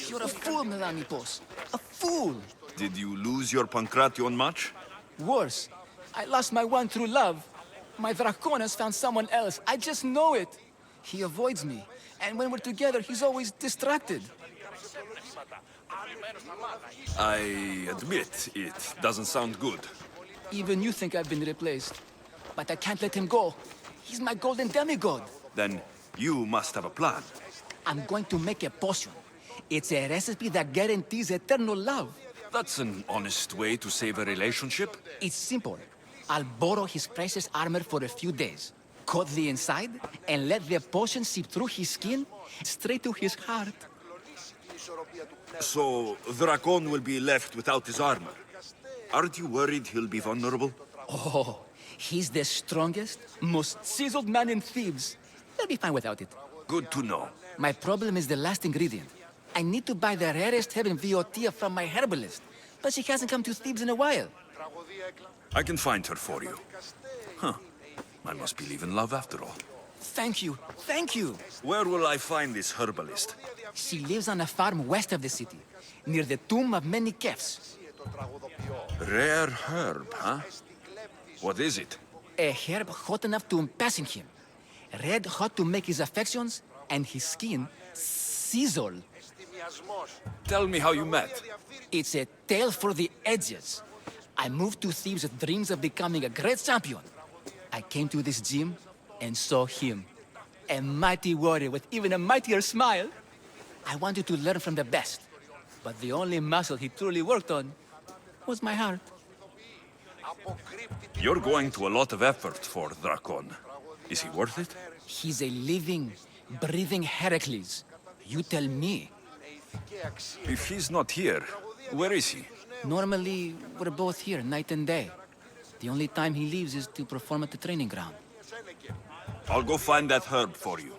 You're a fool, Melanipos. A fool! Did you lose your Pankration much? Worse, I lost my one true love. My Dracon has found someone else. I just know it. He avoids me, and when we're together, he's always distracted. I admit, it doesn't sound good. Even you think I've been replaced. But I can't let him go. He's my golden demigod. Then you must have a plan. I'm going to make a potion. It's a recipe that guarantees eternal love. That's an honest way to save a relationship. It's simple. I'll borrow his precious armor for a few days, cut the inside, and let the potion seep through his skin straight to his heart. So, Dracon will be left without his armor. Aren't you worried he'll be vulnerable? Oh, he's the strongest, most chiseled man in Thebes. He'll be fine without it. Good to know. My problem is the last ingredient. I need to buy the rarest heaven Viotia from my herbalist, but she hasn't come to Thebes in a while. I can find her for you. Huh. I must believe in love after all. Thank you, thank you. Where will I find this herbalist? She lives on a farm west of the city, near the tomb of many Kefs. Rare herb, huh? What is it? A herb hot enough to impassion him. Red hot to make his affections, and his skin sizzle. Tell me how you met. It's a tale for the edges. I moved to Thebes with dreams of becoming a great champion. I came to this gym and saw him. A mighty warrior with even a mightier smile. I wanted to learn from the best, but the only muscle he truly worked on was my heart. You're going to a lot of effort for Dracon. Is he worth it? He's a living, breathing Heracles. You tell me. If he's not here, where is he? Normally, we're both here night and day. The only time he leaves is to perform at the training ground. I'll go find that herb for you.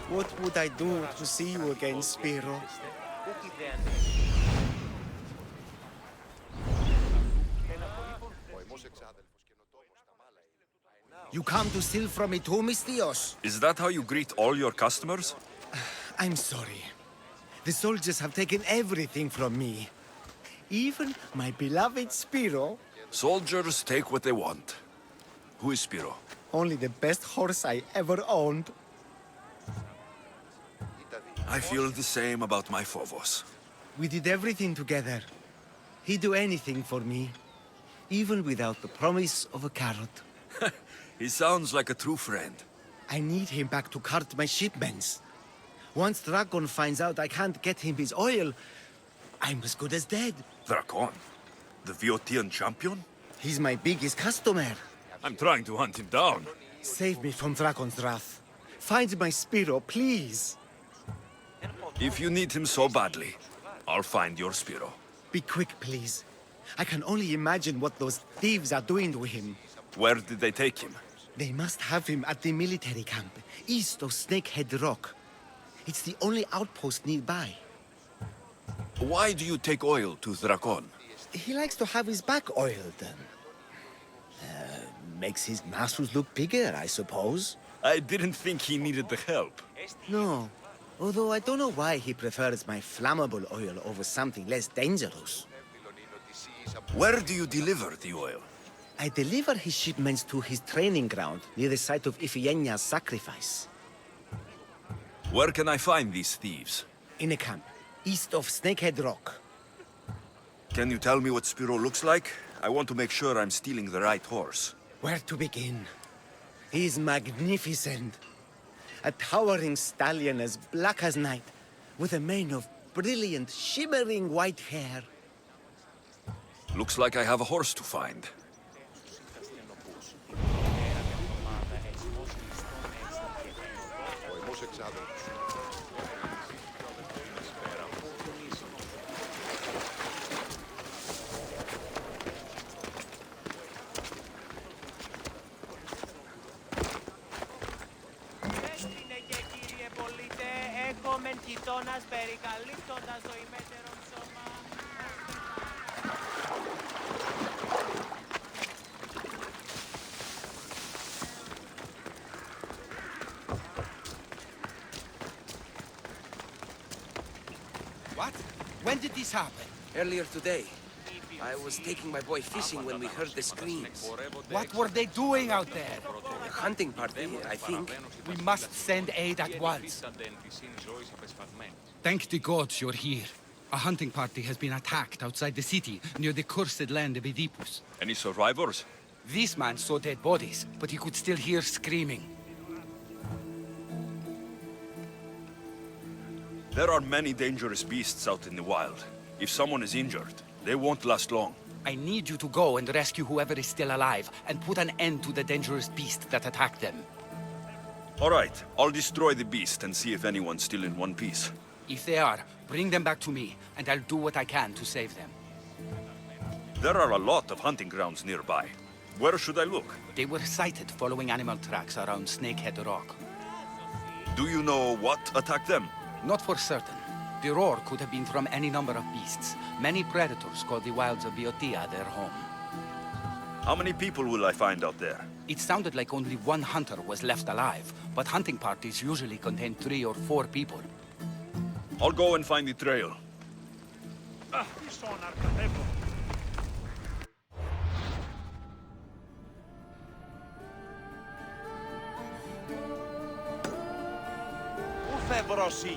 What would I do to see you again, Spiro? You come to steal from me too, Mystios? Is that how you greet all your customers? I'm sorry. The soldiers have taken everything from me. Even my beloved Spiro. Soldiers take what they want. Who is Spiro? Only the best horse I ever owned. I feel the same about my Phobos. We did everything together. He'd do anything for me, even without the promise of a carrot. He sounds like a true friend. I need him back to cart my shipments. Once Dragon finds out I can't get him his oil, I'm as good as dead. Dracon? The Viotian champion? He's my biggest customer. I'm trying to hunt him down. Save me from Dragon's wrath. Find my Spiro, please. If you need him so badly, I'll find your Spiro. Be quick, please. I can only imagine what those thieves are doing to him. Where did they take him? They must have him at the military camp, east of Snakehead Rock. It's the only outpost nearby. Why do you take oil to Dracon? He likes to have his back oiled. Makes his muscles look bigger, I suppose. I didn't think he needed the help. No. Although I don't know why he prefers my flammable oil over something less dangerous. Where do you deliver the oil? I deliver his shipments to his training ground near the site of Iphigenia's sacrifice. Where can I find these thieves? In a camp, east of Snakehead Rock. Can you tell me what Spiro looks like? I want to make sure I'm stealing the right horse. Where to begin? He's magnificent. A towering stallion as black as night, with a mane of brilliant, shimmering white hair. Looks like I have a horse to find. χειμώνας περικαλύπτοντας το ημέτερο σώμα. What? When did this happen? Earlier today, I was taking my boy fishing when we heard the screams. What were they doing out there? A hunting party, I think. We must send aid at once. Thank the gods you're here. A hunting party has been attacked outside the city, near the cursed land of Oedipus. Any survivors? This man saw dead bodies, but he could still hear screaming. There are many dangerous beasts out in the wild. If someone is injured, they won't last long. I need you to go and rescue whoever is still alive, and put an end to the dangerous beast that attacked them. All right, I'll destroy the beast and see if anyone's still in one piece. If they are, bring them back to me, and I'll do what I can to save them. There are a lot of hunting grounds nearby. Where should I look? They were sighted following animal tracks around Snakehead Rock. Do you know what attacked them? Not for certain. The roar could have been from any number of beasts. Many predators call the wilds of Boeotia their home. How many people will I find out there? It sounded like only one hunter was left alive, but hunting parties usually contain 3 or 4 people. I'll go and find the trail. Ούθε βροσί.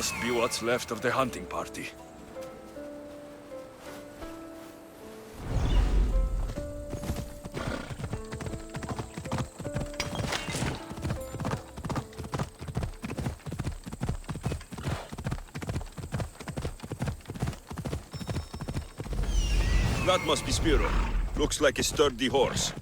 Must be what's left of the hunting party. That must be Spiro. Looks like a sturdy horse.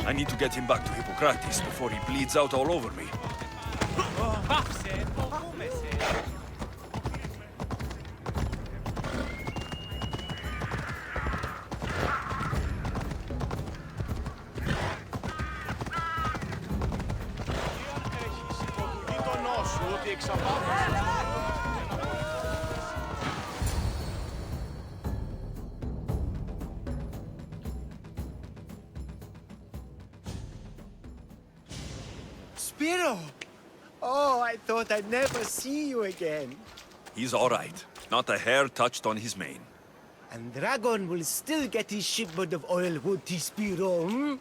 I need to get him back to Hippocrates before he bleeds out all over me. Πάψε, φοβούμεσαι. Έχεις υπό του γείτονό σου ότι εξαπάτησες. Spiro! Oh, I thought I'd never see you again. He's all right. Not a hair touched on his mane. And Dragon will still get his shipment of oil, won't he, Spiro? Hmm?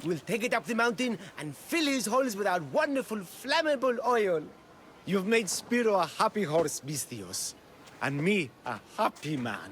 We'll take it up the mountain and fill his holes with our wonderful flammable oil. You've made Spiro a happy horse, Mistios. And me a happy man.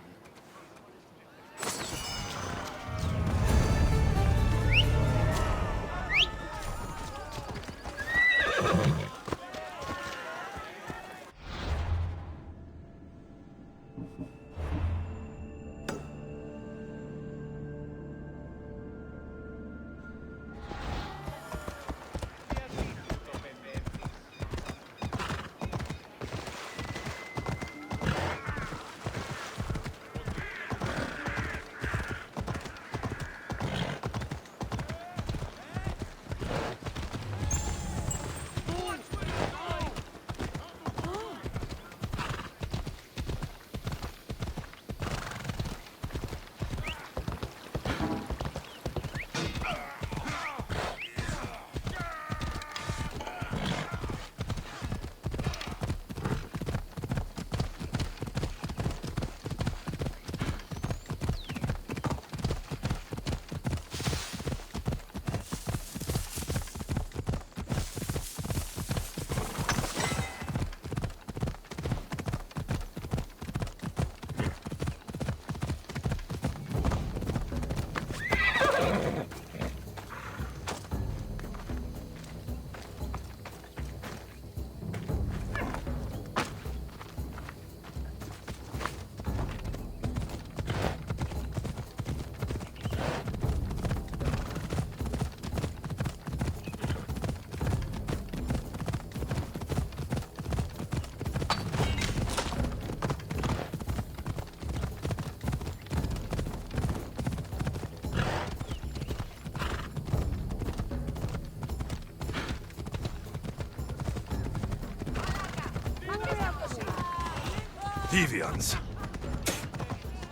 Deviants.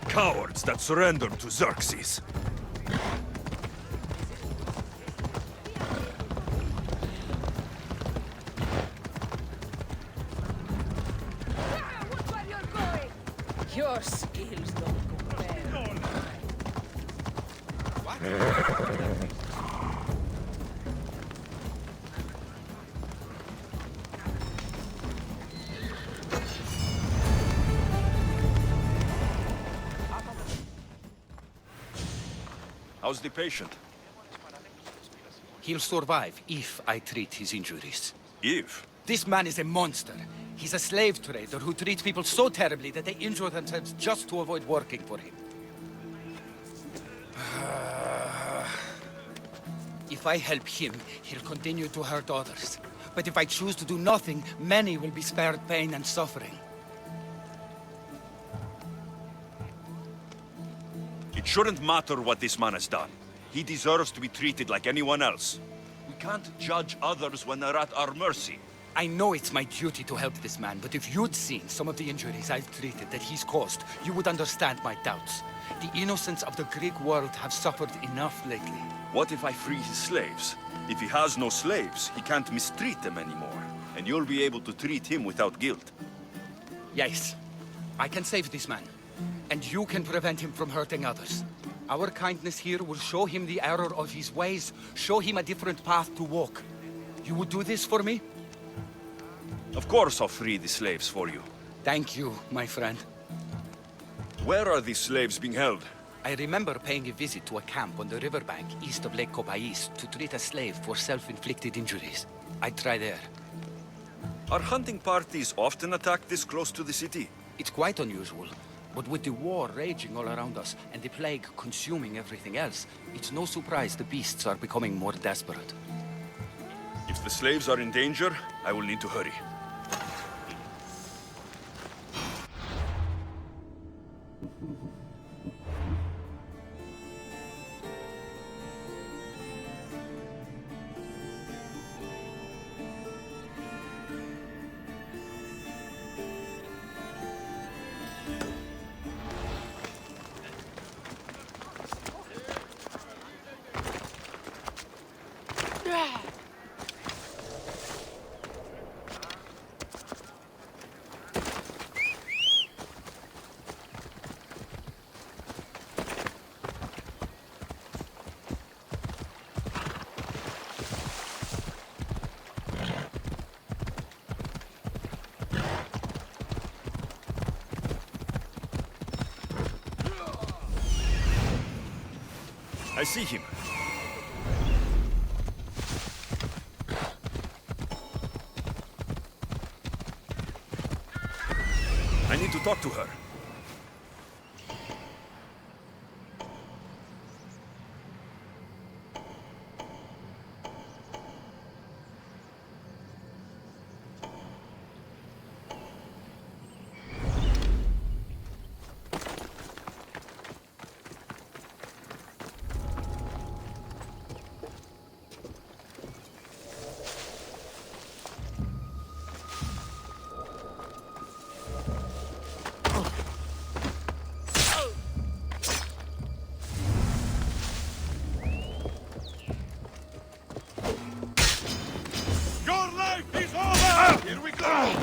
Cowards that surrendered to Xerxes. Look where you're going! Your skills don't compare. How's the patient? He'll survive if I treat his injuries. If? This man is a monster. He's a slave trader who treats people so terribly that they injure themselves just to avoid working for him. If I help him, he'll continue to hurt others. But if I choose to do nothing, many will be spared pain and suffering. shouldn't matter what this man has done. He deserves to be treated like anyone else. We can't judge others when they're at our mercy. I know it's my duty to help this man, but if you'd seen some of the injuries I've treated that he's caused, you would understand my doubts. The innocents of the Greek world have suffered enough lately. What if I free his slaves? If he has no slaves, he can't mistreat them anymore. And you'll be able to treat him without guilt. Yes, I can save this man. And you can prevent him from hurting others. Our kindness here will show him the error of his ways, show him a different path to walk. You would do this for me? Of course I'll free the slaves for you. Thank you, my friend. Where are these slaves being held? I remember paying a visit to a camp on the riverbank east of Lake Copais to treat a slave for self-inflicted injuries. I'd try there. Are hunting parties often attacked this close to the city? It's quite unusual, but with the war raging all around us and the plague consuming everything else, it's no surprise the beasts are becoming more desperate. If the slaves are in danger, I will need to hurry. I see him. I need to talk to her. Your life is over! Here we go!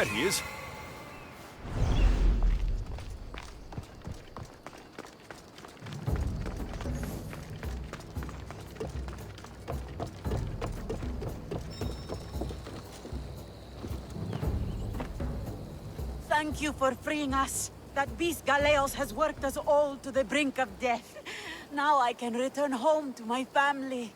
There he is. Thank you for freeing us. That beast Galeos has worked us all to the brink of death. Now I can return home to my family.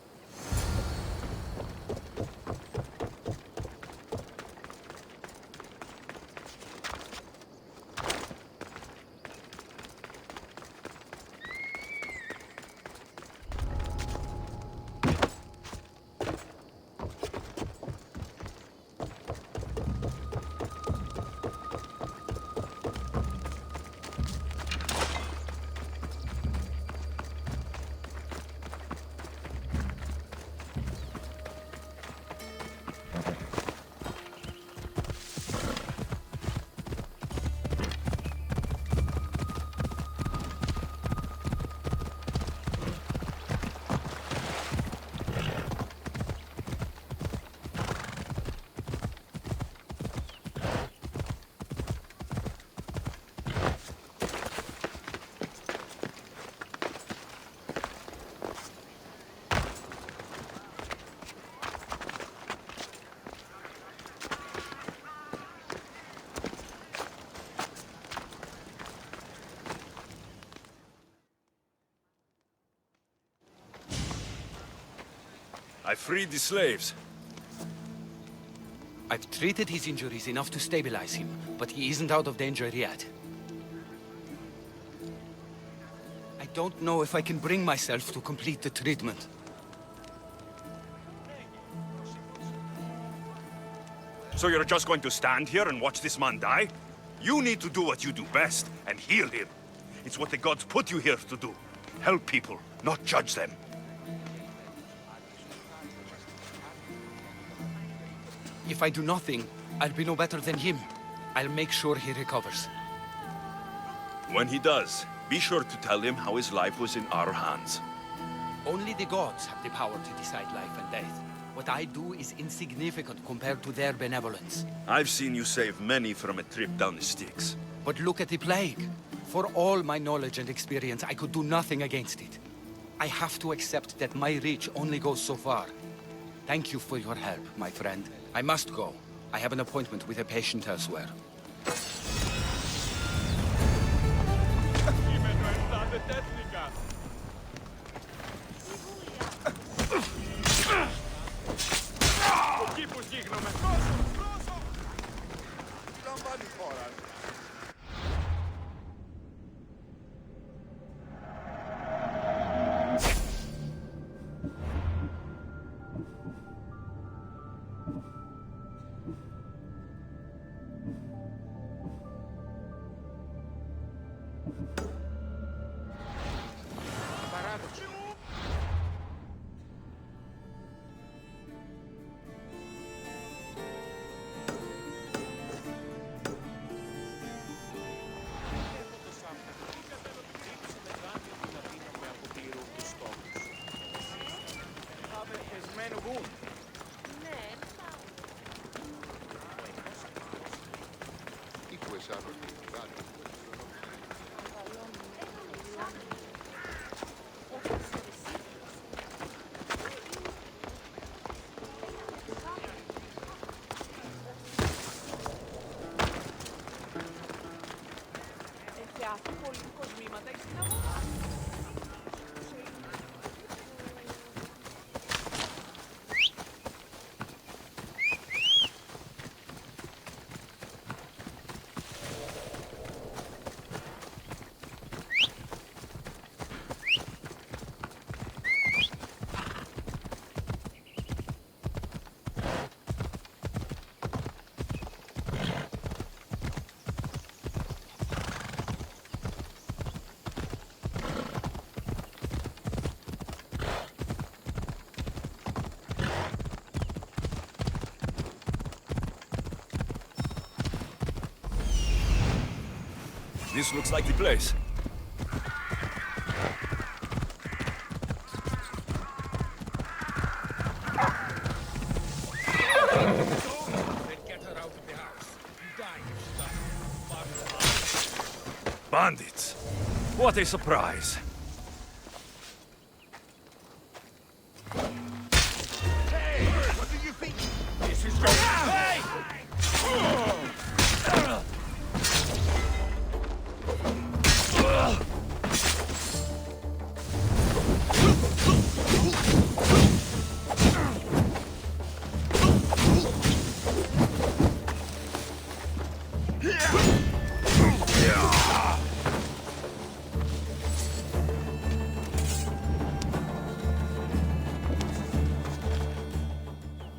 I freed the slaves. I've treated his injuries enough to stabilize him, but he isn't out of danger yet. I don't know if I can bring myself to complete the treatment. So you're just going to stand here and watch this man die? You need to do what you do best, and heal him. It's what the gods put you here to do. Help people, not judge them. If I do nothing, I'll be no better than him. I'll make sure he recovers. When he does, be sure to tell him how his life was in our hands. Only the gods have the power to decide life and death. What I do is insignificant compared to their benevolence. I've seen you save many from a trip down the Styx. But look at the plague. For all my knowledge and experience, I could do nothing against it. I have to accept that my reach only goes so far. Thank you for your help, my friend. I must go. I have an appointment with a patient elsewhere. This looks like the place. Then get her out of the house. You Bandits. What a surprise. What do you think? This is going... Hey!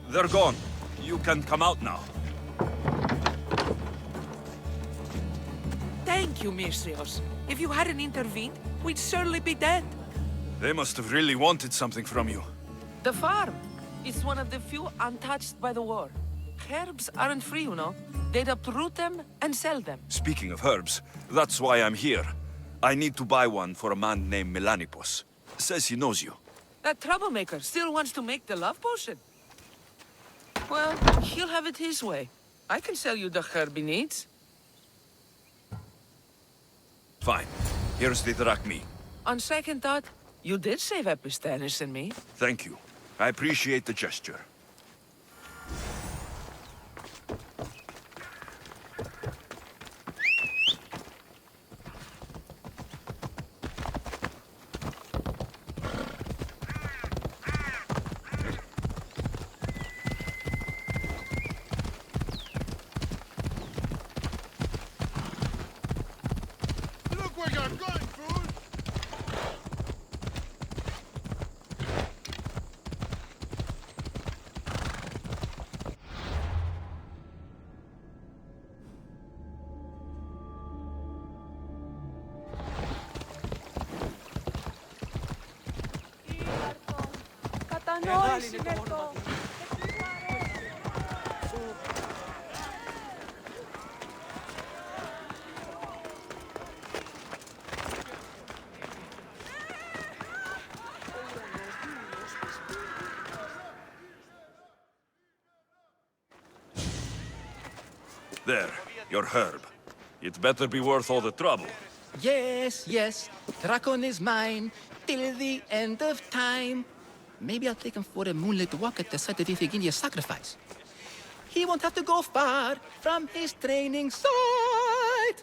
They're gone. You can come out now. Thank you, Misthios. If you hadn't intervened, we'd certainly be dead. They must have really wanted something from you. The farm. It's one of the few untouched by the war. Herbs aren't free, you know. They'd uproot them and sell them. Speaking of herbs, that's why I'm here. I need to buy one for a man named Melanipos. Says he knows you. That troublemaker still wants to make the love potion. Well, he'll have it his way. I can sell you the herb he needs. Fine. Here's the drachmi. On second thought, you did save Epistanis and me. Thank you. I appreciate the gesture. Look where you're going, fool! There, your herb. It better be worth all the trouble. Yes, yes, Drakon is mine till the end of time. Maybe I'll take him for a moonlit walk at the site of Iphigenia's sacrifice. He won't have to go far from his training site.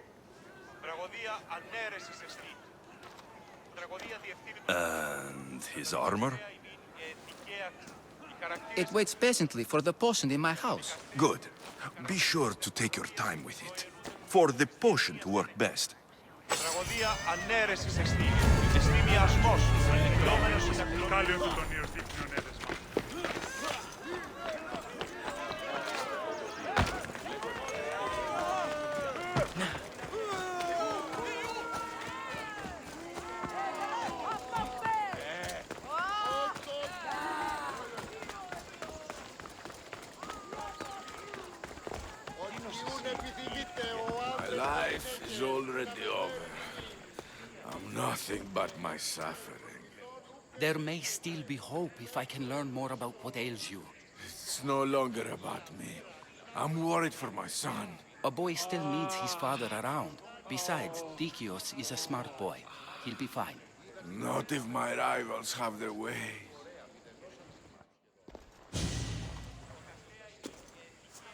And his armor? It waits patiently for the potion in my house. Good. Be sure to take your time with it. For the potion to work best. Τραγωδία ανέρεσης εστί. Εστί μοιασμός. Εκδόμενος είναι κάλιο του τον ιερδίχνιον έδεσμα. My life is already over. I'm nothing but my suffering. There may still be hope if I can learn more about what ails you. It's no longer about me. I'm worried for my son. A boy still needs his father around. Besides, Dikios is a smart boy. He'll be fine. Not if my rivals have their way.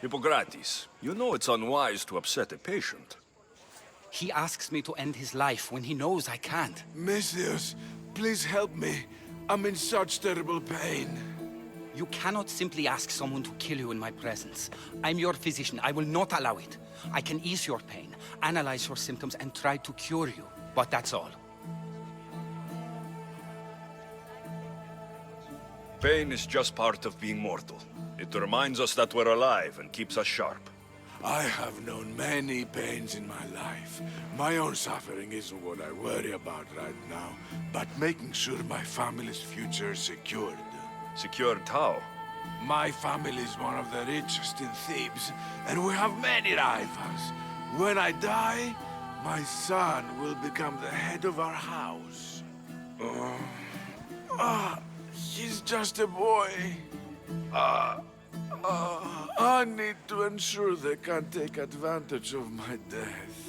Hippocrates, you know it's unwise to upset a patient. He asks me to end his life when he knows I can't. Misthios, please help me. I'm in such terrible pain. You cannot simply ask someone to kill you in my presence. I'm your physician. I will not allow it. I can ease your pain, analyze your symptoms, and try to cure you. But that's all. Pain is just part of being mortal. It reminds us that we're alive and keeps us sharp. I have known many pains in my life. My own suffering isn't what I worry about right now, but making sure my family's future is secured. Secured how? My family is one of the richest in Thebes, and we have many rivals. When I die, my son will become the head of our house. He's just a boy. I need to ensure they can't take advantage of my death.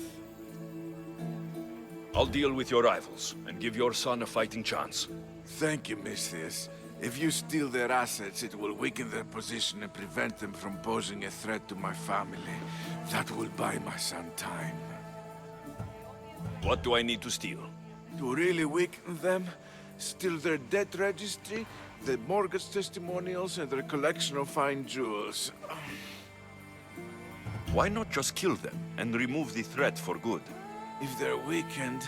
I'll deal with your rivals and give your son a fighting chance. Thank you, Misthias. If you steal their assets, it will weaken their position and prevent them from posing a threat to my family. That will buy my son time. What do I need to steal? To really weaken them, steal their debt registry, their mortgage testimonials, and their collection of fine jewels. Why not just kill them and remove the threat for good? If they're weakened,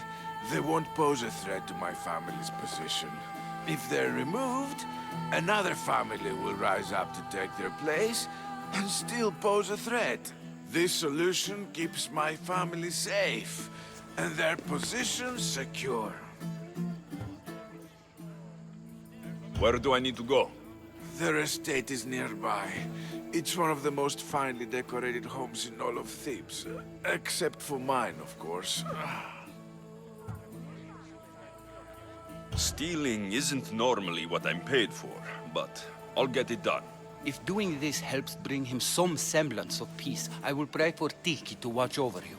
they won't pose a threat to my family's position. If they're removed, another family will rise up to take their place and still pose a threat. This solution keeps my family safe and their position secure. Where do I need to go? Their estate is nearby. It's one of the most finely decorated homes in all of Thebes. Except for mine, of course. Stealing isn't normally what I'm paid for, but I'll get it done. If doing this helps bring him some semblance of peace, I will pray for Tiki to watch over you.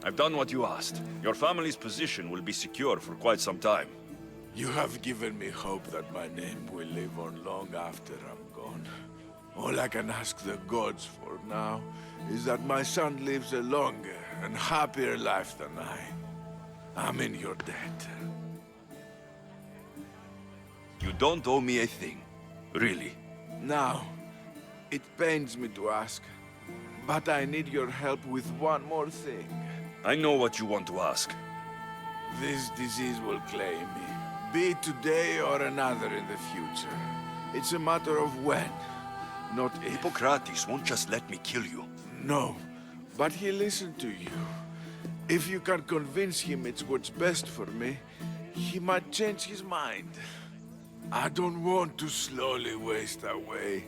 I've done what you asked. Your family's position will be secure for quite some time. You have given me hope that my name will live on long after I'm gone. All I can ask the gods for now is that my son lives a longer and happier life than I. I'm in your debt. You don't owe me a thing. Really. Now, it pains me to ask, but I need your help with one more thing. I know what you want to ask. This disease will claim me, be it today or another in the future. It's a matter of when, not if. Hippocrates won't just let me kill you. No, but he'll listen to you. If you can convince him it's what's best for me, he might change his mind. I don't want to slowly waste away.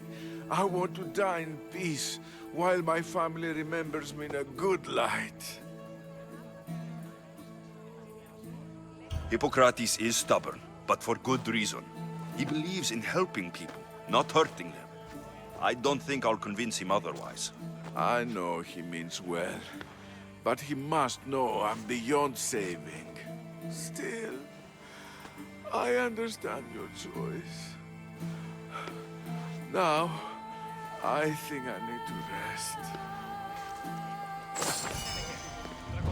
I want to die in peace, while my family remembers me in a good light. Hippocrates is stubborn, but for good reason. He believes in helping people, not hurting them. I don't think I'll convince him otherwise. I know he means well, but he must know I'm beyond saving. Still, I understand your choice. Now, I think I need to rest.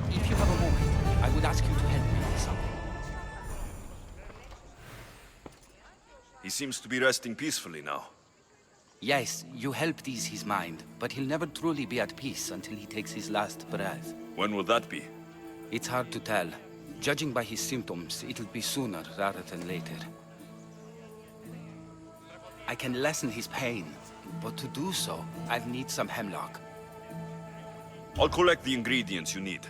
If you have a moment, I would ask you to help me with something. He seems to be resting peacefully now. Yes, you helped ease his mind, but he'll never truly be at peace until he takes his last breath. When will that be? It's hard to tell. Judging by his symptoms, it'll be sooner rather than later. I can lessen his pain, but to do so, I'll need some hemlock. I'll collect the ingredients you need.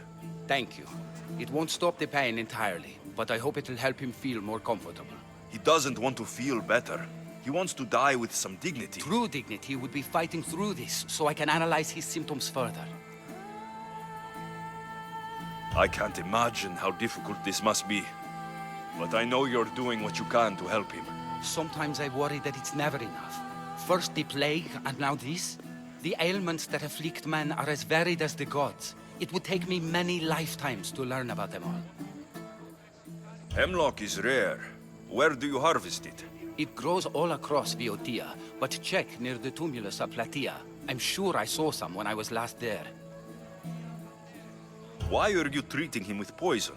Thank you. It won't stop the pain entirely, but I hope it'll help him feel more comfortable. He doesn't want to feel better. He wants to die with some dignity. True dignity would be fighting through this, so I can analyze his symptoms further. I can't imagine how difficult this must be. But I know you're doing what you can to help him. Sometimes I worry that it's never enough. First the plague, and now this? The ailments that afflict men are as varied as the gods. It would take me many lifetimes to learn about them all. Hemlock is rare. Where do you harvest it? It grows all across Viotia, but check near the tumulus of Plataea. I'm sure I saw some when I was last there. Why are you treating him with poison?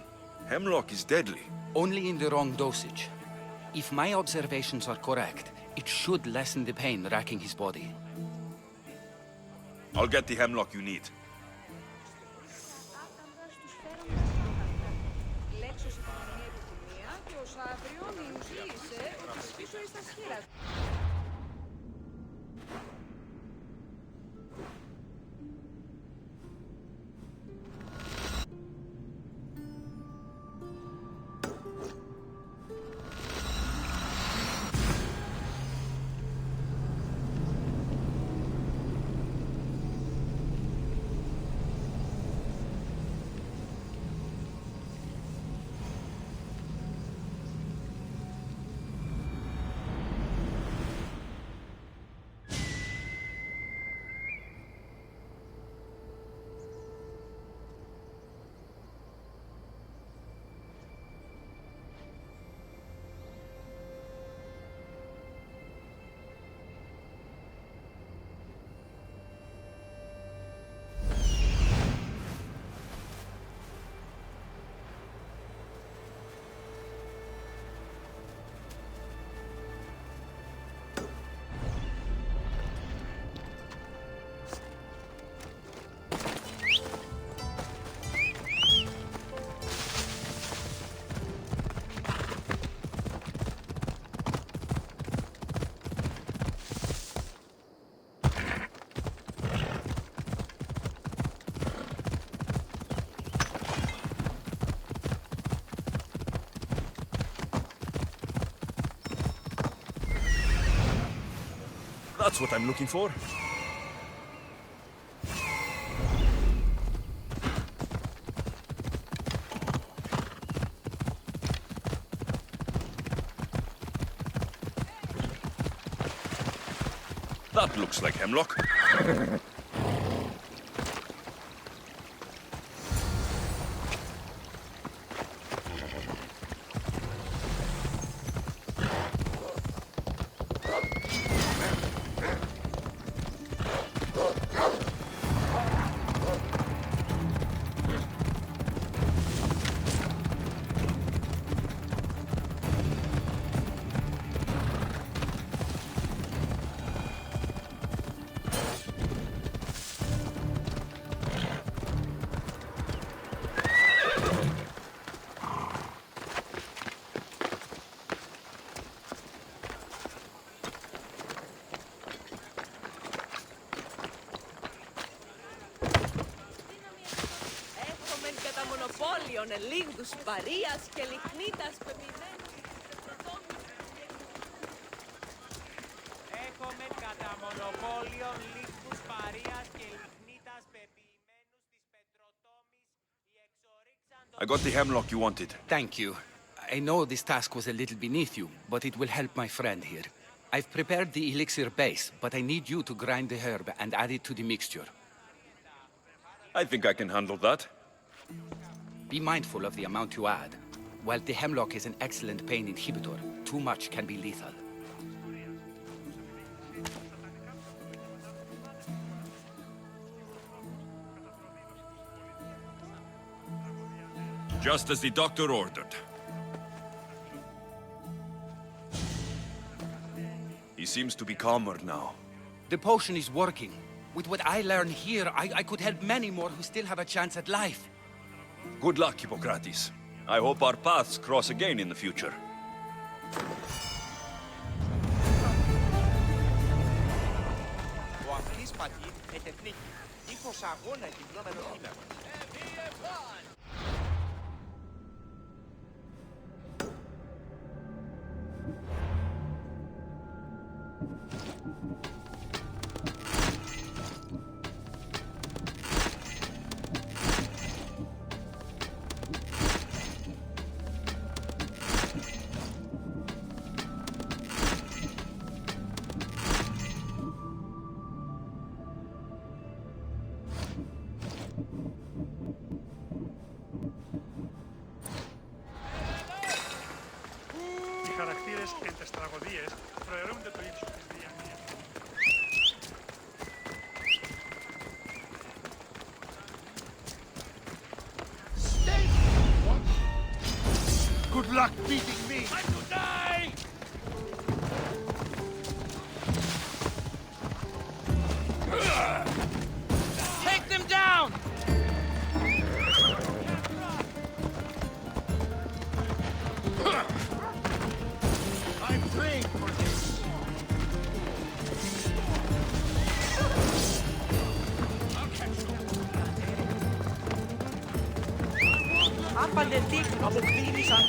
Hemlock is deadly. Only in the wrong dosage. If my observations are correct, it should lessen the pain racking his body. I'll get the hemlock you need. That's what I'm looking for. That looks like hemlock. Έχομεν κατά μονοπόλιον ελίγδους παρείας και λιχνίτας πεποιημένους Έχομεν κατά μονοπόλιον λίγους παρείας και λιχνίτας πεποιημένους της πετροτόμης οι εξορίξαντος... I got the hemlock you wanted. Thank you. I know this task was a little beneath you, but it will help my friend here. I've prepared the elixir base, but I need you to grind the herb and add it to the mixture. I think I can handle that. Be mindful of the amount you add. While the hemlock is an excellent pain inhibitor, too much can be lethal. Just as the doctor ordered. He seems to be calmer now. The potion is working. With what I learn here, I could help many more who still have a chance at life. Good luck, Hippocrates. I hope our paths cross again in the future. Ο αφής πατήρ ετευνίκη. Ήχος αγώνα εκδηλώμενο φύλακος. Οι χαρακτήρες εν τες τραγωδίες προαιρούνται το ύψος της διανοίας. Good luck beating me! Time to die! Take them down! I'm trained for this! Άπαντε τι αποκτήνησαν.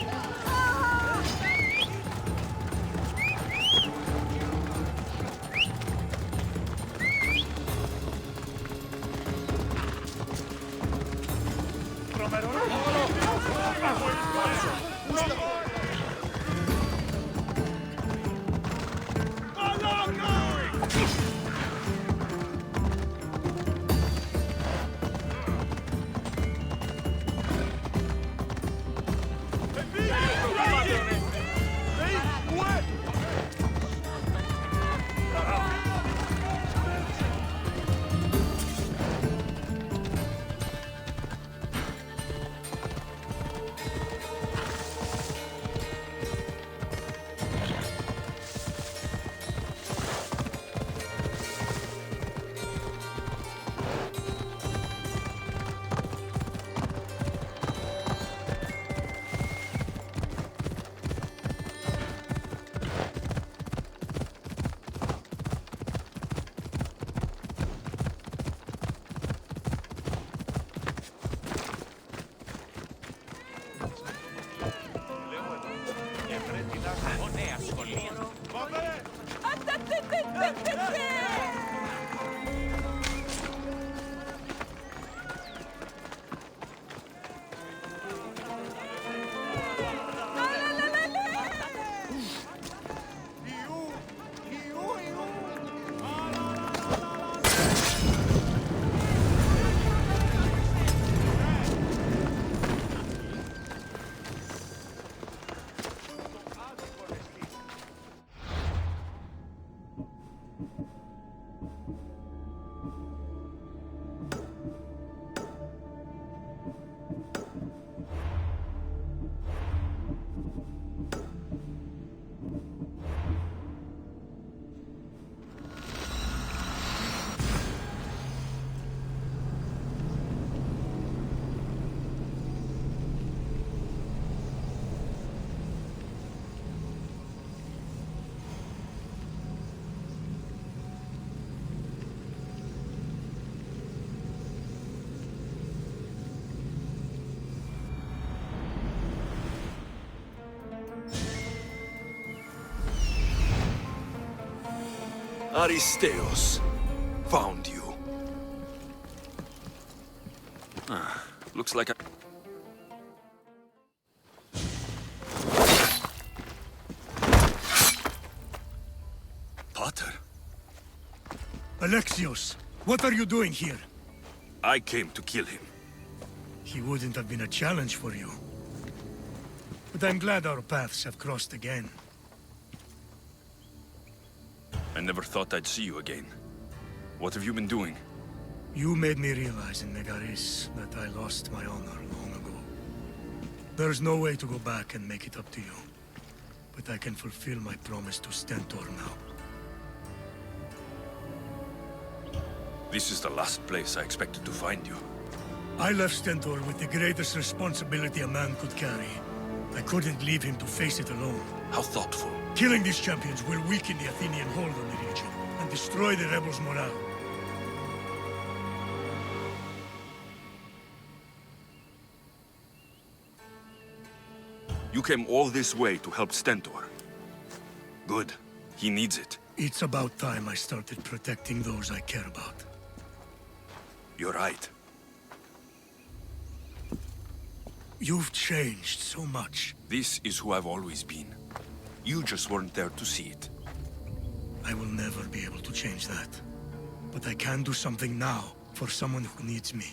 Επίγεια! Aristeos found you. Looks like a... Potter? Alexios, what are you doing here? I came to kill him. He wouldn't have been a challenge for you. But I'm glad our paths have crossed again. I never thought I'd see you again. What have you been doing? You made me realize in Megaris that I lost my honor long ago. There's no way to go back and make it up to you. But I can fulfill my promise to Stentor now. This is the last place I expected to find you. I left Stentor with the greatest responsibility a man could carry. I couldn't leave him to face it alone. How thoughtful. Killing these champions will weaken the Athenian hold on the region and destroy the rebels' morale. You came all this way to help Stentor. Good. He needs it. It's about time I started protecting those I care about. You're right. You've changed so much. This is who I've always been. You just weren't there to see it. I will never be able to change that. But I can do something now for someone who needs me.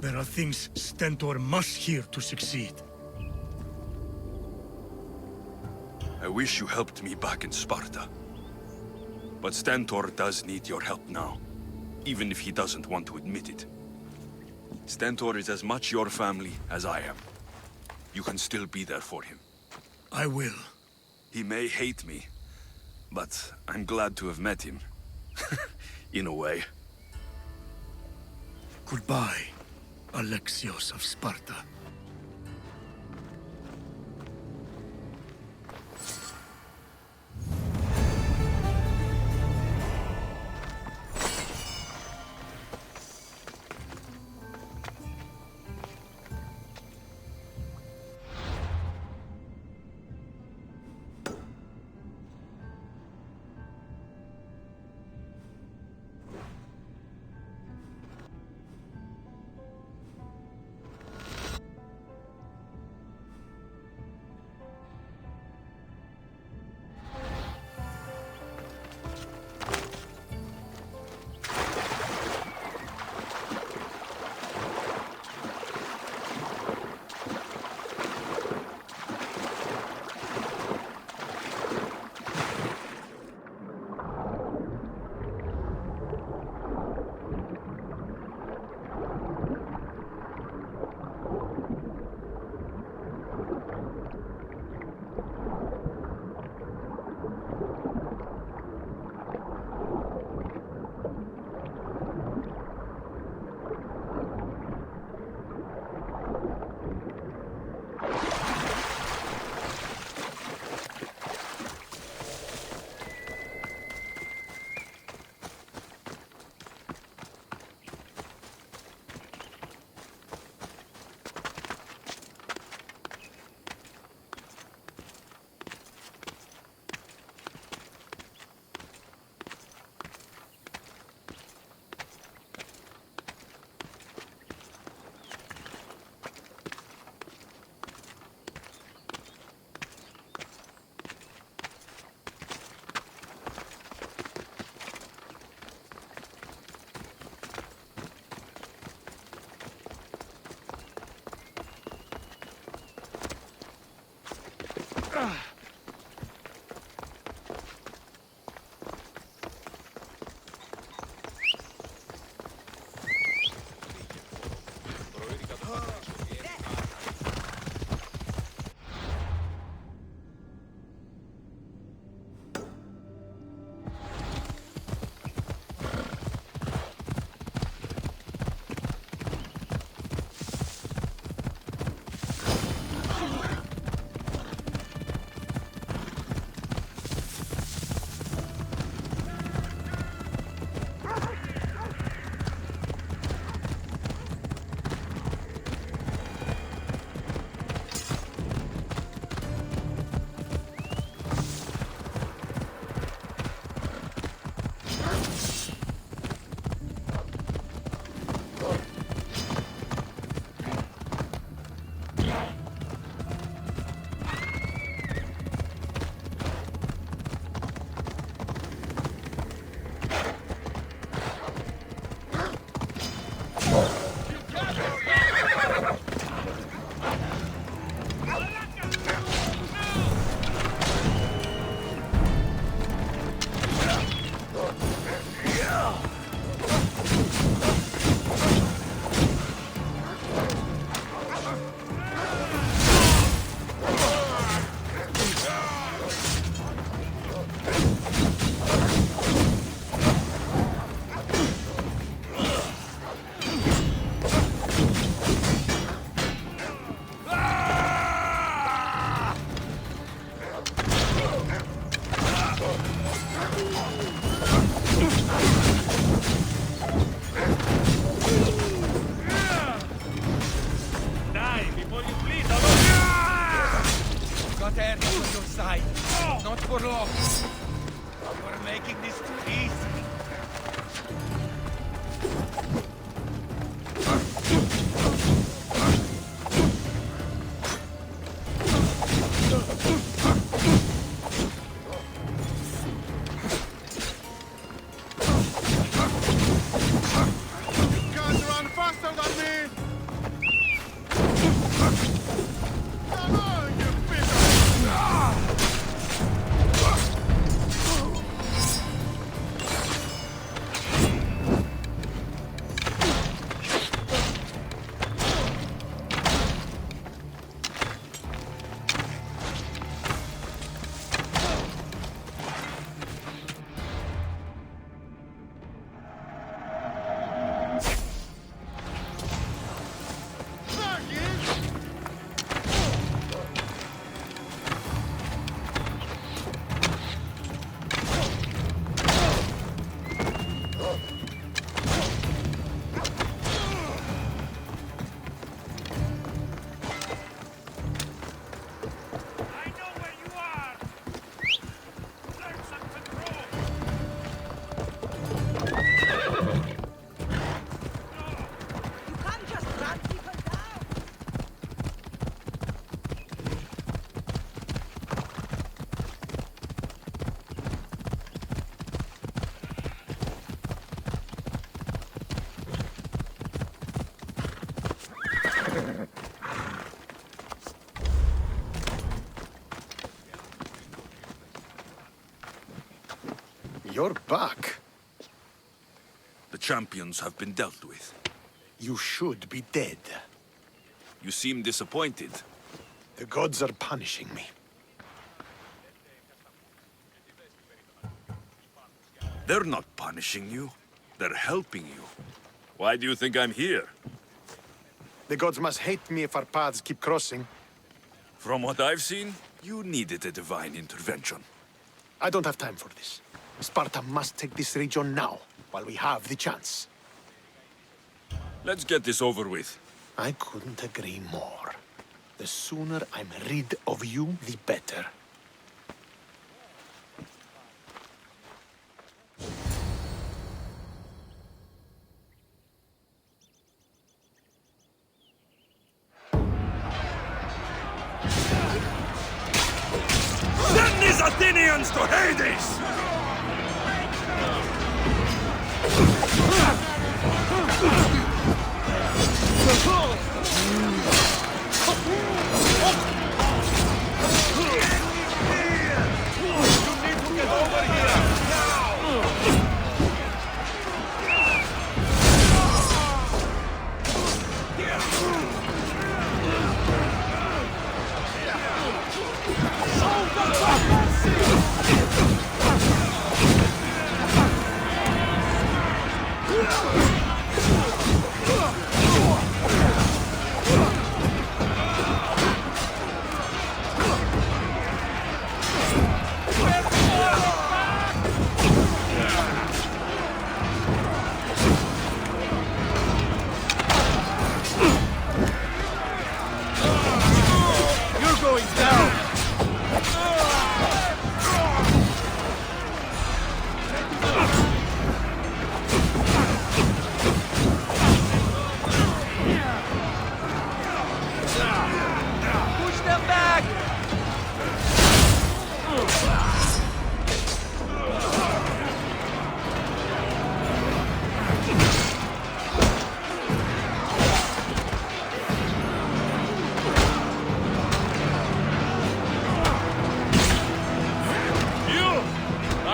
There are things Stentor must hear to succeed. I wish you helped me back in Sparta. But Stentor does need your help now, even if he doesn't want to admit it. Stentor is as much your family as I am. You can still be there for him. I will. He may hate me, but I'm glad to have met him. In a way. Goodbye, Alexios of Sparta. Die before you bleed, Odyssey! Got air on your side. Not for long. We're making this too easy. Guys run faster than me! Come on, you You're back. The champions have been dealt with. You should be dead. You seem disappointed. The gods are punishing me. They're not punishing you. They're helping you. Why do you think I'm here? The gods must hate me if our paths keep crossing. From what I've seen, you needed a divine intervention. I don't have time for this. Sparta must take this region now, while we have the chance. Let's get this over with. I couldn't agree more. The sooner I'm rid of you, the better. Send these Athenians to Hades!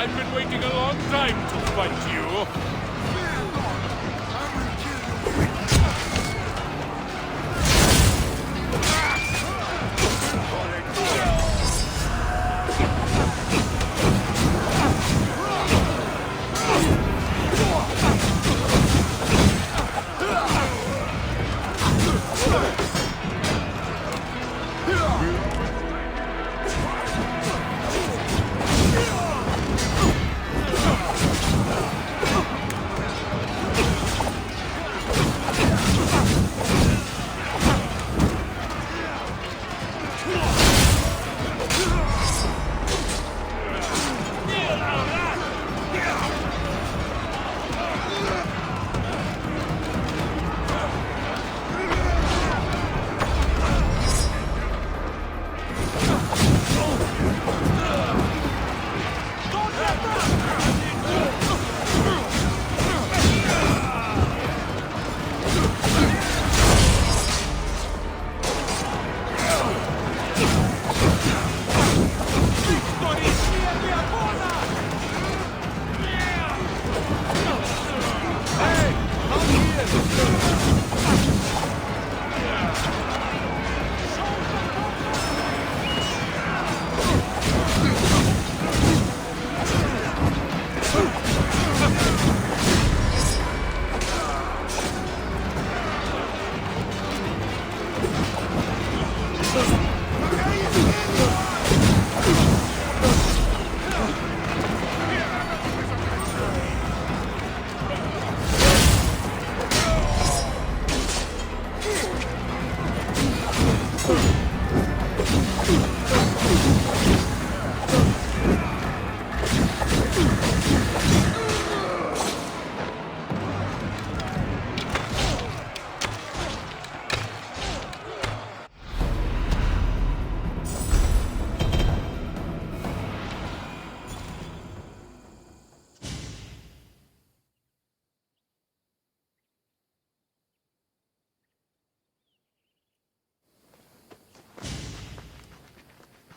I've been waiting a long time to fight you.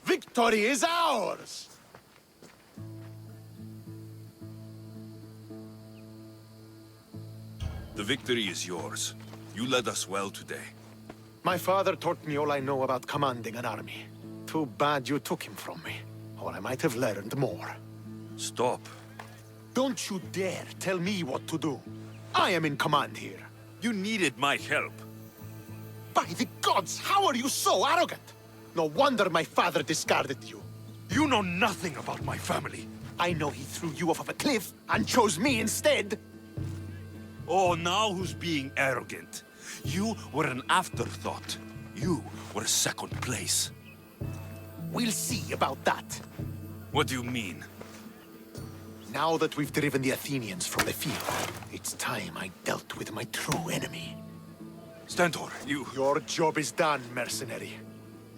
Victory is ours! The victory is yours. You led us well today. My father taught me all I know about commanding an army. Too bad you took him from me, or I might have learned more. Stop. Don't you dare tell me what to do. I am in command here. You needed my help. By the gods, how are you so arrogant? No wonder my father discarded you. You know nothing about my family. I know he threw you off of a cliff and chose me instead. Oh, now who's being arrogant? You were an afterthought. You were second place. We'll see about that. What do you mean? Now that we've driven the Athenians from the field, it's time I dealt with my true enemy. Stentor, you... Your job is done, mercenary.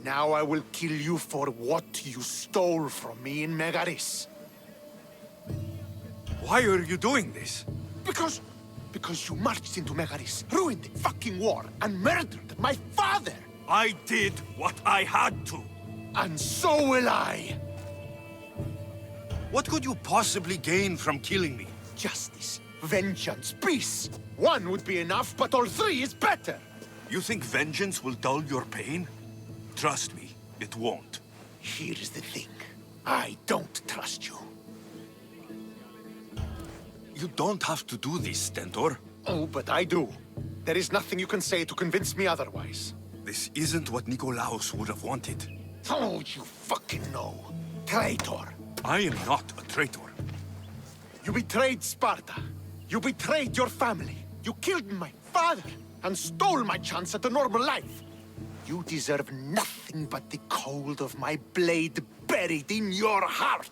Now I will kill you for what you stole from me in Megaris. Why are you doing this? Because you marched into Megaris, ruined the fucking war, and murdered my father! I did what I had to. And so will I! What could you possibly gain from killing me? Justice, vengeance, peace. One would be enough, but all three is better! You think vengeance will dull your pain? Trust me, it won't. Here's the thing. I don't trust you. You don't have to do this, Stentor. Oh, but I do. There is nothing you can say to convince me otherwise. This isn't what Nikolaos would have wanted. Oh, you fucking know. Traitor. I am not a traitor. You betrayed Sparta. You betrayed your family. You killed my father and stole my chance at a normal life. You deserve nothing but the cold of my blade buried in your heart.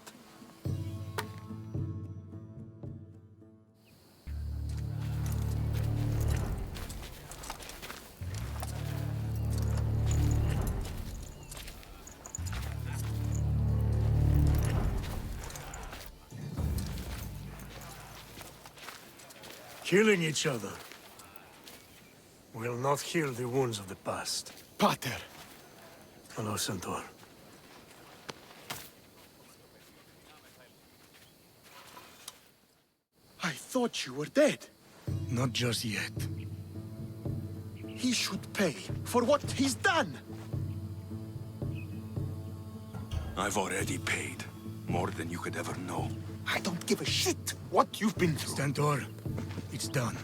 Killing each other will not heal the wounds of the past. Pater. Hello, Centaur. I thought you were dead. Not just yet. He should pay for what he's done. I've already paid. More than you could ever know. I don't give a shit what you've been through. Stentor, it's done.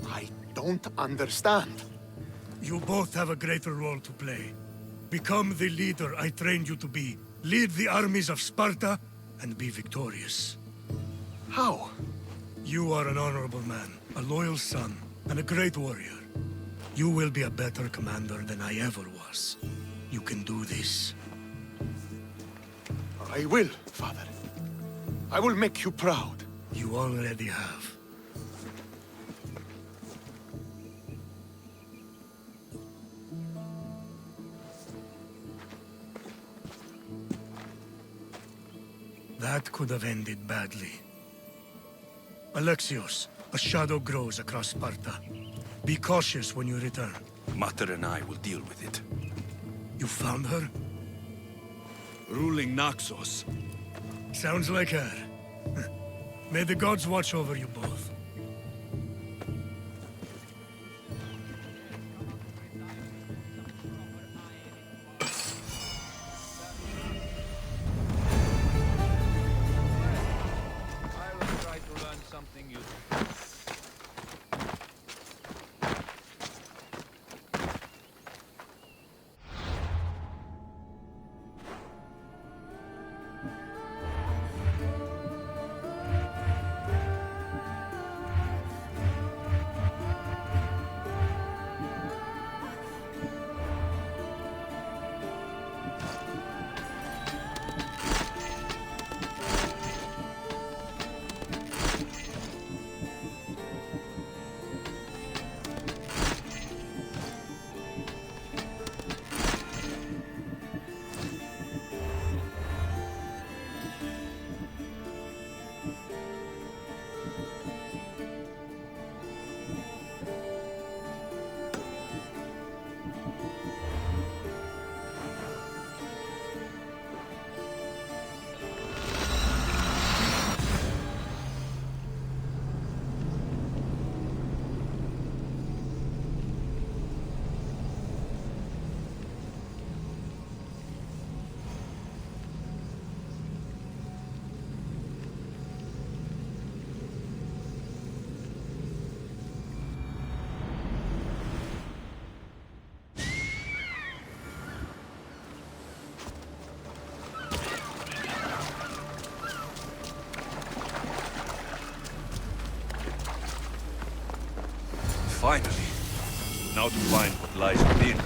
I don't understand. You both have a greater role to play. Become the leader I trained you to be. Lead the armies of Sparta and be victorious. How? You are an honorable man, a loyal son, and a great warrior. You will be a better commander than I ever was. You can do this. I will, Father. I will make you proud. You already have. That could have ended badly. Alexios, a shadow grows across Sparta. Be cautious when you return. Mater and I will deal with it. You found her? Ruling Naxos. Sounds like her. May the gods watch over you both. I will try to learn something useful. Finally. Now to find what lies within.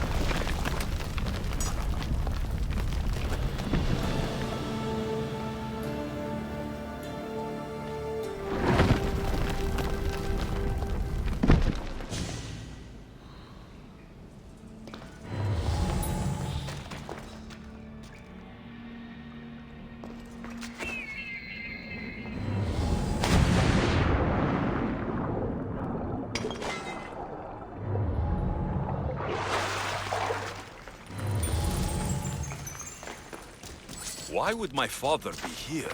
Why would my father be here?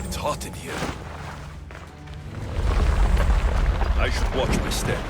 It's hot in here. I should watch my step.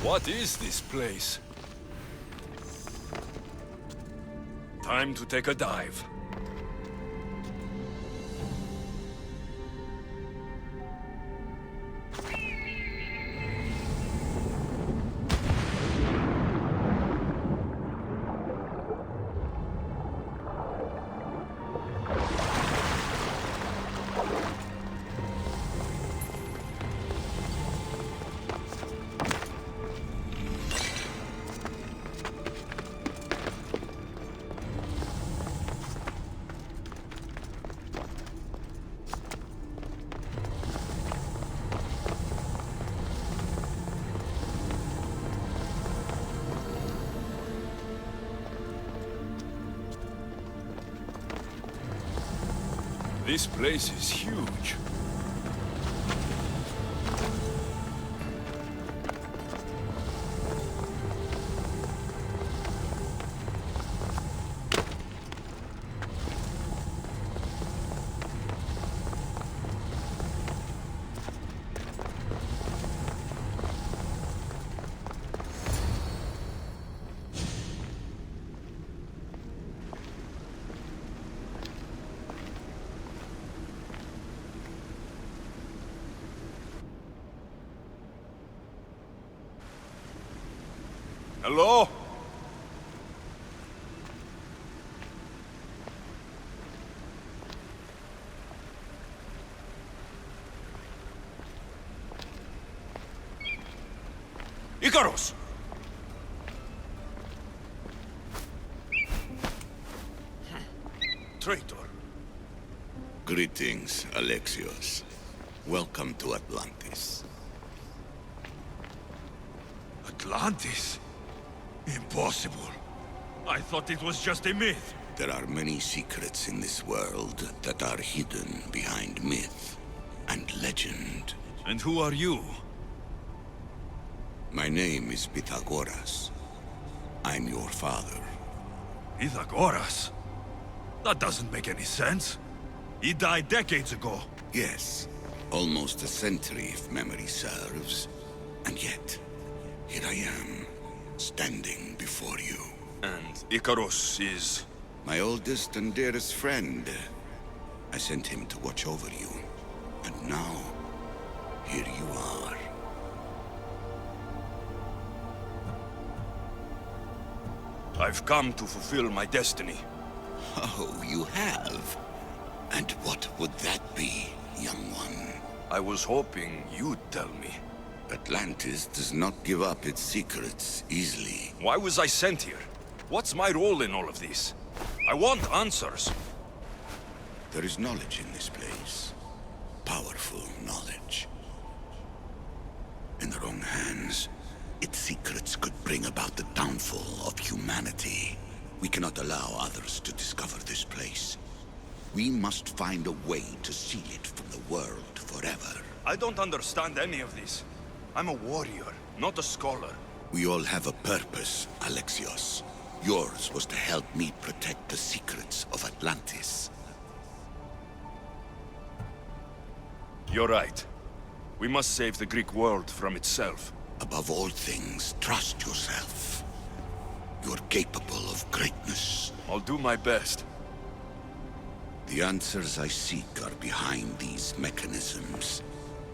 What is this place? Time to take a dive. This place is huge. Hello? Icarus! Traitor. Greetings, Alexios. Welcome to Atlantis. Atlantis? Impossible. I thought it was just a myth. There are many secrets in this world that are hidden behind myth and legend. And who are you? My name is Pythagoras. I'm your father. Pythagoras? That doesn't make any sense. He died decades ago. Yes, Almost a century, if memory serves. And yet, here I am, standing before you. And Icarus is... My oldest and dearest friend. I sent him to watch over you. And now, here you are. I've come to fulfill my destiny. Oh, you have? And what would that be, young one? I was hoping you'd tell me. Atlantis does not give up its secrets easily. Why was I sent here? What's my role in all of this? I want answers. There is knowledge in this place. Powerful knowledge. In the wrong hands, its secrets could bring about the downfall of humanity. We cannot allow others to discover this place. We must find a way to seal it from the world forever. I don't understand any of this. I'm a warrior, not a scholar. We all have a purpose, Alexios. Yours was to help me protect the secrets of Atlantis. You're right. We must save the Greek world from itself. Above all things, trust yourself. You're capable of greatness. I'll do my best. The answers I seek are behind these mechanisms.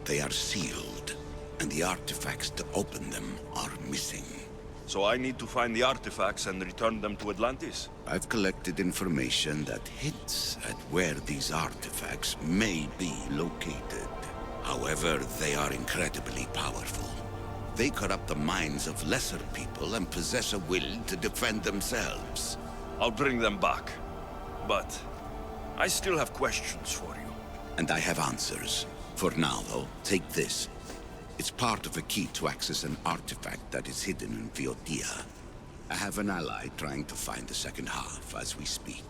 They are sealed, and the artifacts to open them are missing. So I need to find the artifacts and return them to Atlantis? I've collected information that hints at where these artifacts may be located. However, they are incredibly powerful. They corrupt the minds of lesser people and possess a will to defend themselves. I'll bring them back. But I still have questions for you. And I have answers. For now, though, take this. It's part of a key to access an artifact that is hidden in Viotia. I have an ally trying to find the second half as we speak.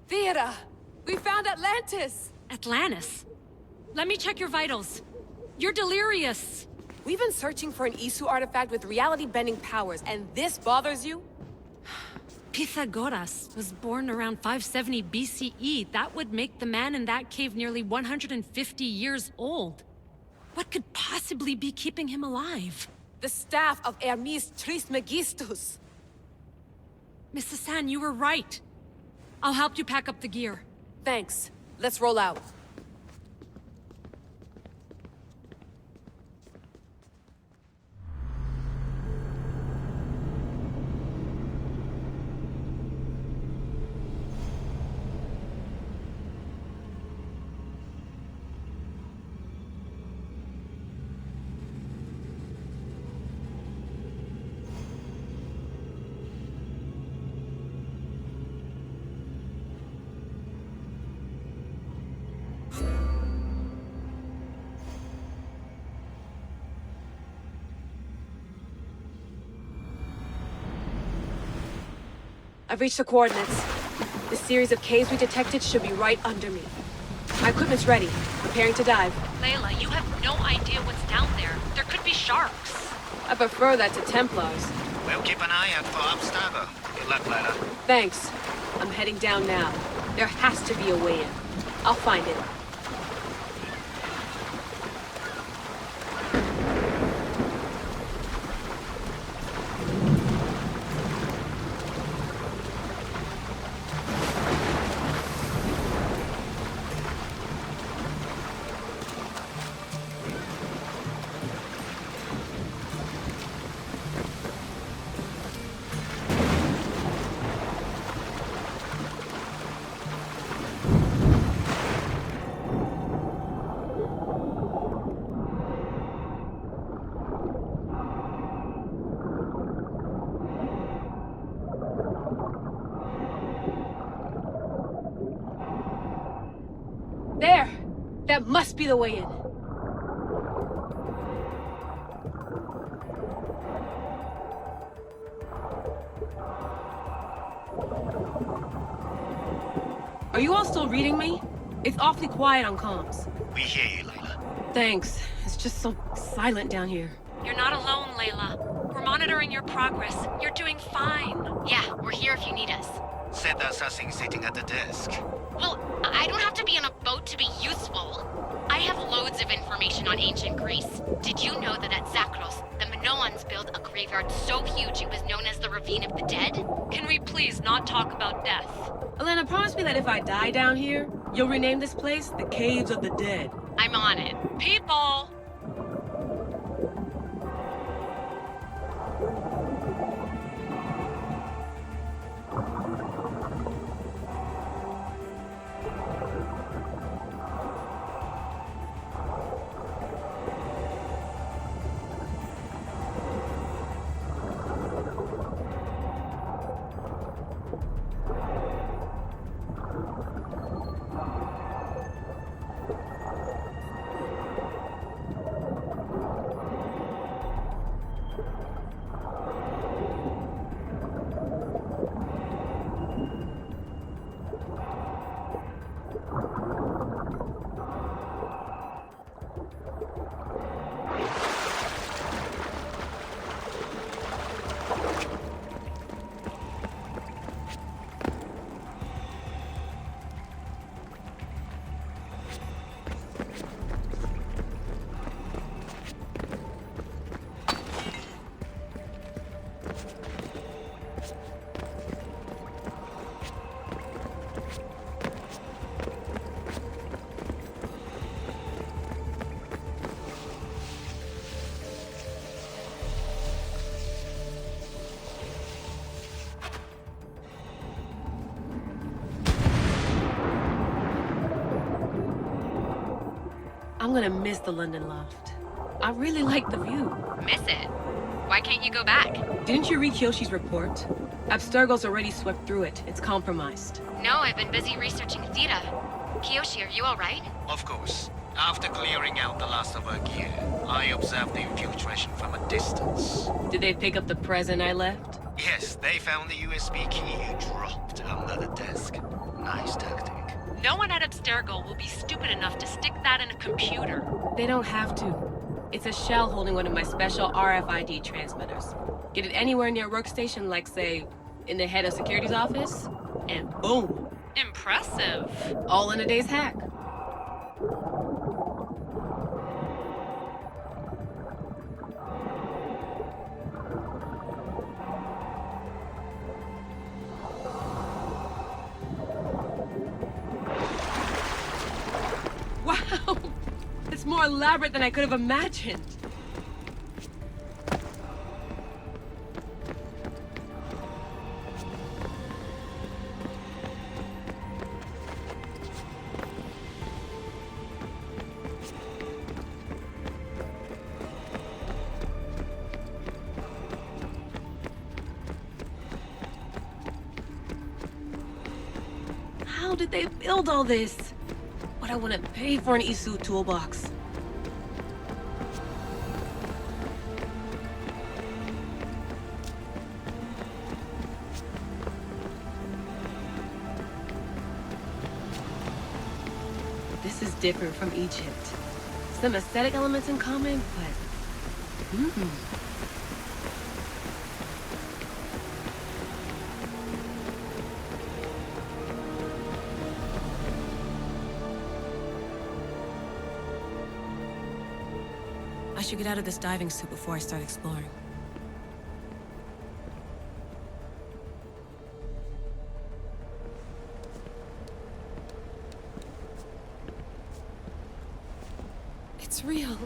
Vera! We found Atlantis! Atlantis? Let me check your vitals. You're delirious. We've been searching for an Isu artifact with reality-bending powers, and this bothers you? Pythagoras was born around 570 BCE. That would make the man in that cave nearly 150 years old. What could possibly be keeping him alive? The staff of Hermes Trismegistus. Mrs. San, you were right. I'll help you pack up the gear. Thanks. Let's roll out. I've reached the coordinates. The series of caves we detected should be right under me. My equipment's ready. Preparing to dive. Layla, you have no idea what's down there. There could be sharks. I prefer that to Templars. We'll keep an eye out for Abstergo. Good luck, Layla. Thanks. I'm heading down now. There has to be a way in. I'll find it. There! That must be the way in. Are you all still reading me? It's awfully quiet on comms. We hear you, Layla. Thanks. It's just so silent down here. You're not alone, Layla. We're monitoring your progress. You're doing fine. Yeah, we're here if you need us. Said that assassin sitting at the desk. Well, I don't have to be on a boat to be useful. I have loads of information on ancient Greece. Did you know that at Zakros, the Minoans built a graveyard so huge it was known as the Ravine of the Dead? Can we please not talk about death? Elena, promise me that if I die down here, you'll rename this place the Caves of the Dead. I'm on it. People! I'm gonna miss the London loft. I really like the view. Miss it? Why can't you go back? Didn't you read Kyoshi's report? Abstergo's already swept through it. It's compromised. No, I've been busy researching Theta. Kiyoshi, are you alright? Of course. After clearing out the last of our gear, I observed the infiltration from a distance. Did they pick up the present I left? Yes, they found the USB key you dropped under the desk. Nice tactic. No one at Abstergo will be stupid enough to stick that in a computer. They don't have to. It's a shell holding one of my special RFID transmitters. Get it anywhere near a workstation, like, say, in the head of security's office, and boom. Impressive. All in a day's hack. Wow! It's more elaborate than I could have imagined. How did they build all this? What I want to pay for an Isu toolbox. This is different from Egypt. Some aesthetic elements in common, but... I should get out of this diving suit before I start exploring. It's real.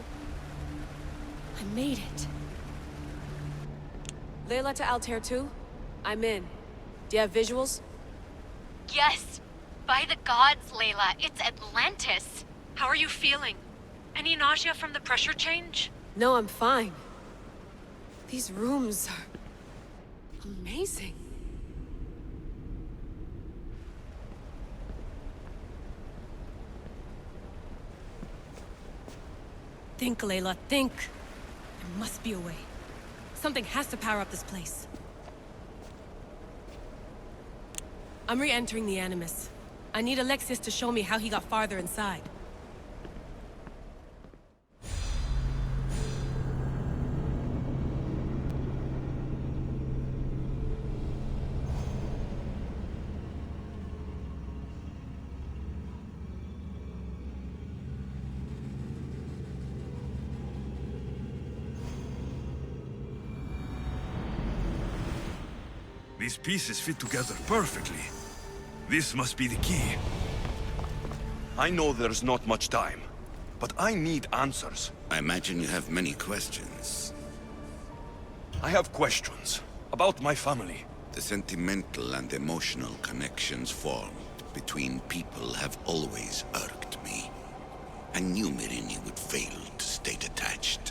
I made it. Layla to Altair 2? I'm in. Do you have visuals? Yes! By the gods, Layla, it's Atlantis! How are you feeling? Any nausea from the pressure change? No, I'm fine. These rooms are... amazing. Think, Layla, think. There must be a way. Something has to power up this place. I'm re-entering the Animus. I need Alexis to show me how he got farther inside. These pieces fit together perfectly. This must be the key. I know there's not much time, but I need answers. I imagine you have many questions. I have questions about my family. The sentimental and emotional connections formed between people have always irked me. I knew Myrini would fail to stay detached.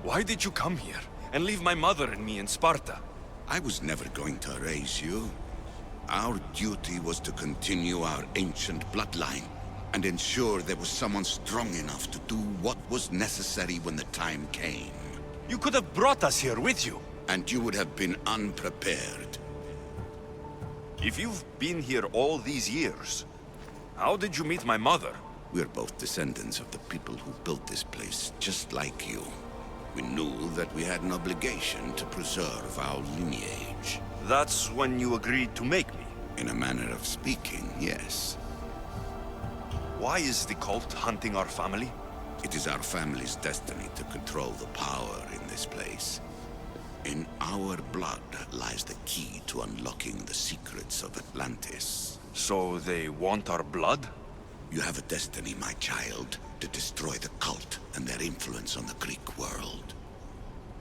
Why did you come here and leave my mother and me in Sparta? I was never going to erase you. Our duty was to continue our ancient bloodline and ensure there was someone strong enough to do what was necessary when the time came. You could have brought us here with you. And you would have been unprepared. If you've been here all these years, how did you meet my mother? We're both descendants of the people who built this place, just like you. We knew that we had an obligation to preserve our lineage. That's when you agreed to make me? In a manner of speaking, yes. Why is the cult hunting our family? It is our family's destiny to control the power in this place. In our blood lies the key to unlocking the secrets of Atlantis. So they want our blood? You have a destiny, my child, to destroy the cult and their influence on the Greek world.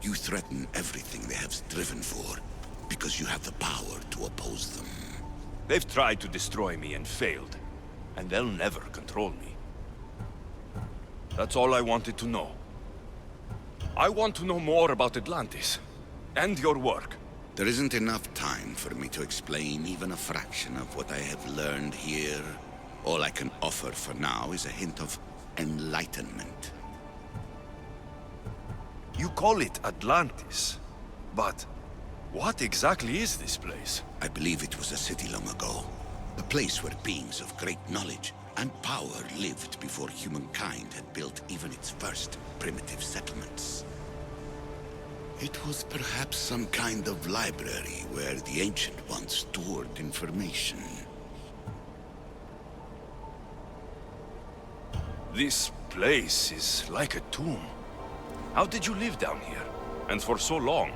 You threaten everything they have striven for, because you have the power to oppose them. They've tried to destroy me and failed, and they'll never control me. That's all I wanted to know. I want to know more about Atlantis, and your work. There isn't enough time for me to explain even a fraction of what I have learned here. All I can offer for now is a hint of enlightenment. You call it Atlantis, but what exactly is this place? I believe it was a city long ago. A place where beings of great knowledge and power lived before humankind had built even its first primitive settlements. It was perhaps some kind of library where the Ancient Ones stored information. This place is like a tomb. How did you live down here? And for so long?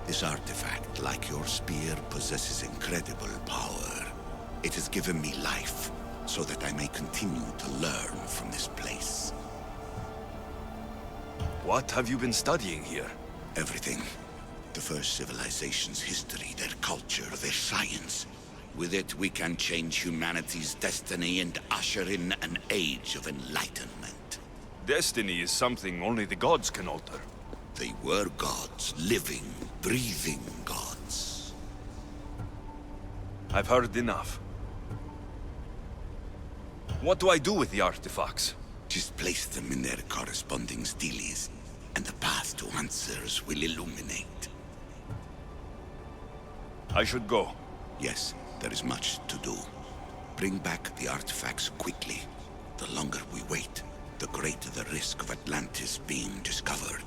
This artifact, like your spear, possesses incredible power. It has given me life, so that I may continue to learn from this place. What have you been studying here? Everything. The first civilization's history, their culture, their science. With it, we can change humanity's destiny and usher in an age of enlightenment. Destiny is something only the gods can alter. They were gods, living, breathing gods. I've heard enough. What do I do with the artifacts? Just place them in their corresponding steles, and the path to answers will illuminate. I should go. Yes, there is much to do. Bring back the artifacts quickly. The longer we wait, the greater the risk of Atlantis being discovered.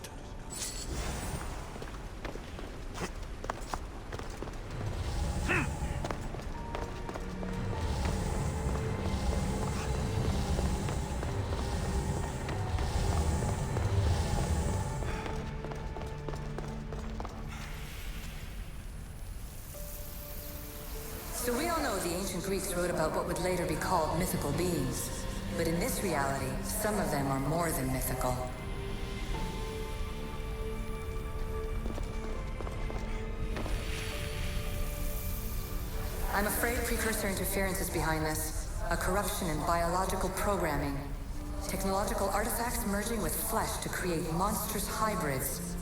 So we all know the ancient Greeks wrote about what would later be called mythical beings. But in this reality, some of them are more than mythical. I'm afraid precursor interference is behind this. A corruption in biological programming. Technological artifacts merging with flesh to create monstrous hybrids.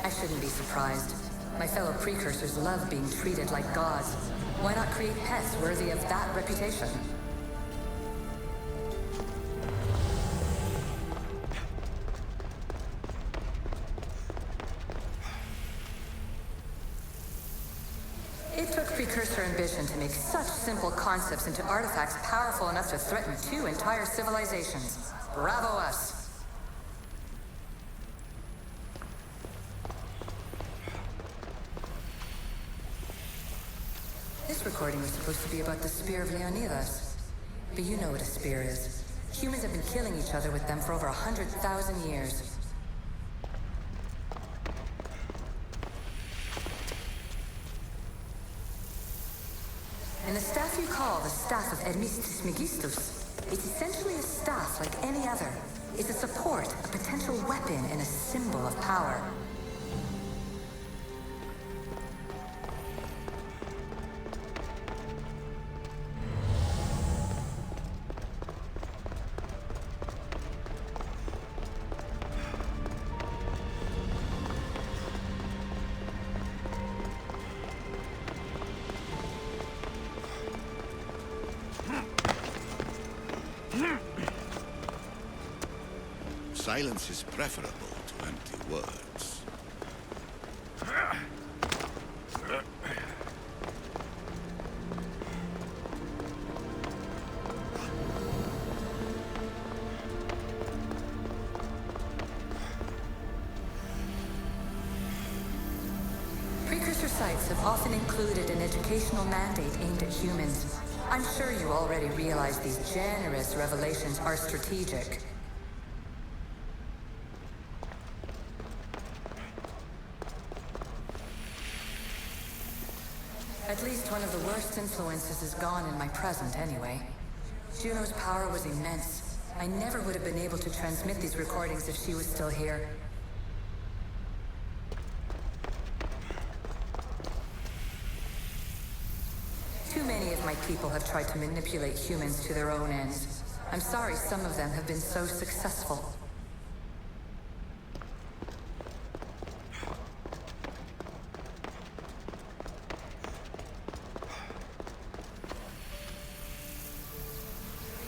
I shouldn't be surprised. My fellow precursors love being treated like gods. Why not create pets worthy of that reputation? precursor ambition to make such simple concepts into artifacts powerful enough to threaten 2 entire civilizations. Bravo us. This recording was supposed to be about the Spear of Leonidas. But you know what a spear is. Humans have been killing each other with them for over 100,000 years. And the staff you call the Staff of Hermistus Megistus, it's essentially a staff like any other. It's a support, a potential weapon, and a symbol of power. Silence is preferable to empty words. Precursor sites have often included an educational mandate aimed at humans. I'm sure you already realize these generous revelations are strategic. At least one of the worst influences is gone in my present, anyway. Juno's power was immense. I never would have been able to transmit these recordings if she was still here. Too many of my people have tried to manipulate humans to their own ends. I'm sorry some of them have been so successful.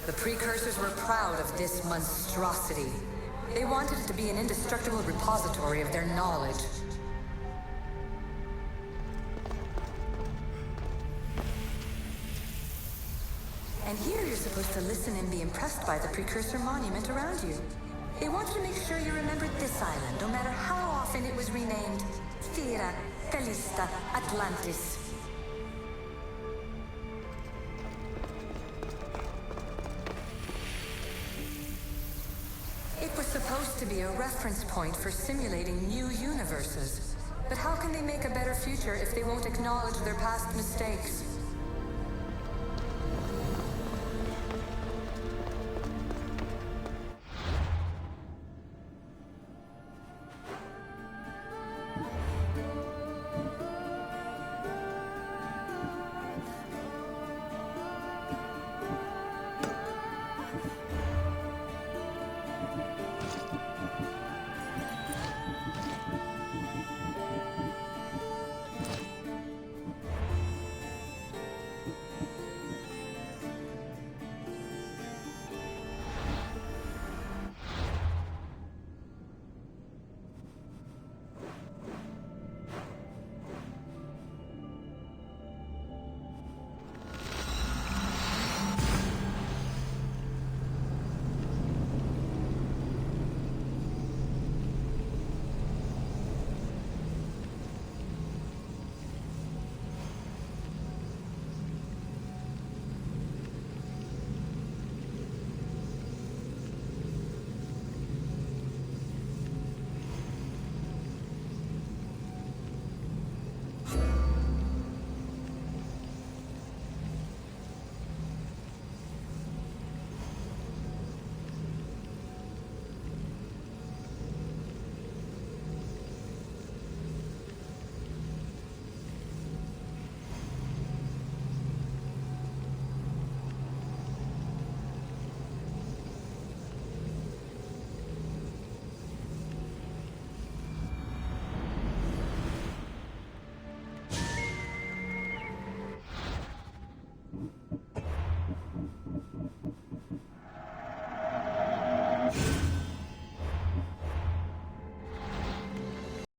The precursors were proud of this monstrosity. They wanted it to be an indestructible repository of their knowledge. And here you're supposed to listen and be impressed by the precursor monument around you. They wanted to make sure you remembered this island, no matter how often it was renamed. Thera, Callista, Atlantis. It was supposed to be a reference point for simulating new universes. But how can they make a better future if they won't acknowledge their past mistakes?